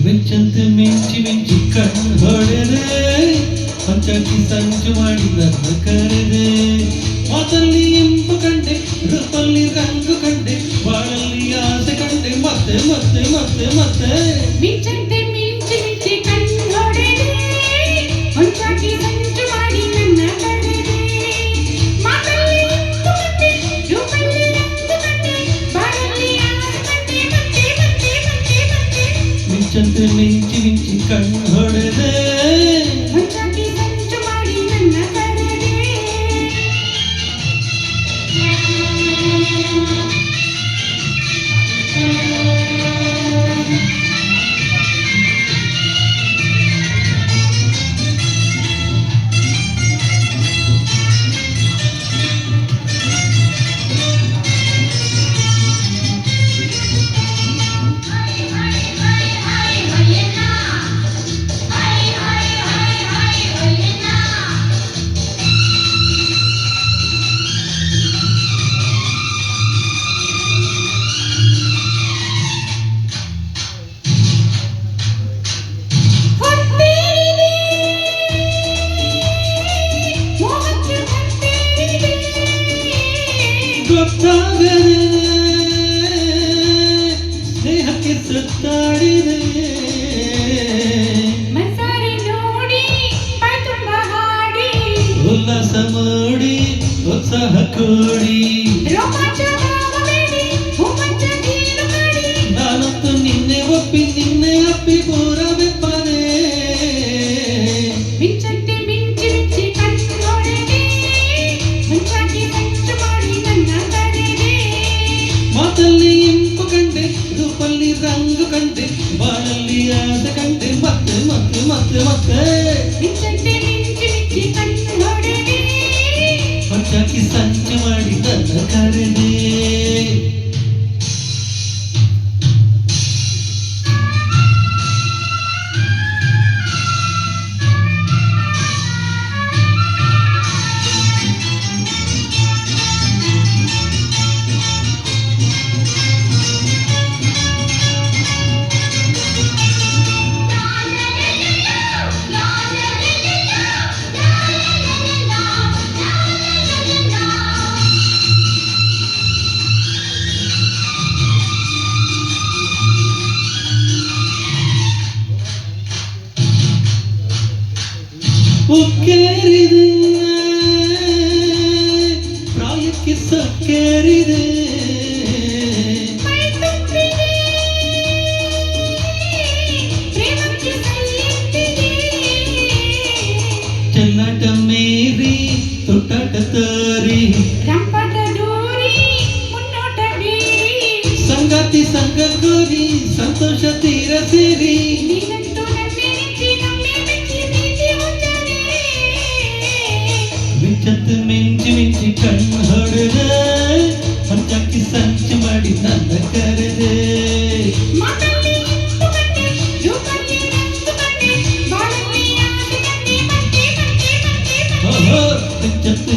ಮಿಂಚಂತೆ ಮಿಂಚಿ ಮಿಂಚಿ ಕಣ್ಣು ಹೊಡೆದೆ ಪಂಚಾಕಿ ಸಂಚು ಮಾಡಿ ನನ್ನ ಕರೆದೆ ಮಾತಲ್ಲಿ ಇಂಪು ಕಂಡೆ ರೂಪಲ್ಲಿ ರಂಗು ಕಂಡೆ ಬಾಳಲ್ಲಿ ಆಸೆ ಕಂಡೆ ಮತ್ತೆ ಮತ್ತೆ ಮತ್ತೆ ಮತ್ತೆ ಮಿಂಚಂತೆ ಮಿಂಚಿ ಮಿಂಚಿ ಕಣ್ಣು ಹೊಡೆದೆ ಪಂಚಾಕಿ ಸಂಚು ಮಾಡಿ ನನ್ನ ಕರೆದೆ ಮಾತಲ್ಲಿ ಇಂಪು ಕಂಡೆ ರೂಪಲ್ಲಿ ರಂಗು ಕಂಡೆ ಬಾಳಲ್ಲಿ ಆಸೆ ಕಂಡೆ ಮತ್ತೆ ಮತ್ತೆ ಮತ್ತೆ ಮತ್ತೆ ಮಿಂಚಂತೆ ಮಿಂಚಿ ಮಿಂಚಿ ಕಣ್ಣು ಹೊಡೆದೆ ಪಂಚಾಕಿ ಸಂಚು ಮಾಡಿ ನನ್ನ ಕರೆದೆ ಗೊತ್ತಾಗದೆ ಸ್ನೇಹಕ್ಕೆ ಸುತ್ತಾಡಿದೆ ಮನಸಾರೆ ನೋಡಿ ಬಾಯ್ ತುಂಬ ಹಾಡಿ ಉಲ್ಲಾಸ ಮಾಡಿ ಉತ್ಸಾಹ ಕೋಡಿ ರೋಮಾಂಚನವಾಗಬೇಡಿ ಹುಮ್ಮಚ್ಚ ಕೀಲು ಮಾಡಿ ನಾನಂತೂ ನಿನ್ನೆ ಅಪ್ಪಿ ಪೂರ ಬೆಪ್ಪನೆ ಮಿಂಚಂತೆ ಮಿಂಚಿ ಮಿಂಚಿ ಕಣ್ಣು ಹೊಡೆದೆ ಪಂಚಾಕಿ ಸಂಚು ಮಾಡಿ ನನ್ನ ಕರೆದೆ ಮಾತಲ್ಲಿ ಇಂಪು ಕಂಡೆ ರೂಪಲ್ಲಿ ರಂಗು ಕಂಡೆ ಬಾಳಲ್ಲಿ ಆಸೆ ಕಂಡೆ ಮತ್ತೆ ಮತ್ತೆ ಮತ್ತೆ ಮತ್ತೆ ಮಿಂಚಂತೆ ಮಿಂಚಿ ಮಿಂಚಿ ಕಣ್ಣು ಹೊಡೆದೆ ಪಂಚಾಕಿ ಸಂಚು ಮಾಡಿ ನನ್ನ ಕರೆದೆ ಉಕ್ಕೇರಿದೆ ಪ್ರಾಯಕ್ಕೆ ಸಕ್ಕೇರಿದೆ ಮೈ ತುಂಬಿದೆ ಪ್ರೇಮಕ್ಕೆ ಸಲ್ಲಿಸಿದೆ ಚೆಲ್ಲಾಟ ಮೀರಿ ತುಟ್ಟಾಟ ತೋರಿ ರಂಪಾಟ ದೂರಿ ಮುನ್ನೋಟ ಬೀರಿ ಸಂಗಾತಿ ಸಂಗ ಕೋರಿ ಸಂತೋಷ ತೀರ ಸೇರಿ ನೀನಂತೂ ನನ್ನೆ ನೆಚ್ಚಿ ನಮ್ಮೆ ಮೆಚ್ಚಿ ಪ್ರೀತಿ ಹೊಂದನೆ ಮಿಂಚಂತೆ ಮಿಂಚಿ ಮಿಂಚಿ ಕಣ್ಣು ಹೊಡೆದೆ ಪಂಚಾಕಿ ಸಂಚು ಮಾಡಿ ನನ್ನ ಕರೆದೆ ಮಾತಲ್ಲಿ ಇಂಪು ಕಂಡೆ ರೂಪಲ್ಲಿ ರಂಗು ಕಂಡೆ ಬಾಳಲ್ಲಿ ಆಸೆ ಕಂಡೆ ಮತ್ತೆ ಮತ್ತೆ ಮತ್ತೆ ಮತ್ತೆ ಓಹೋ ಮಿಂಚಂತೆ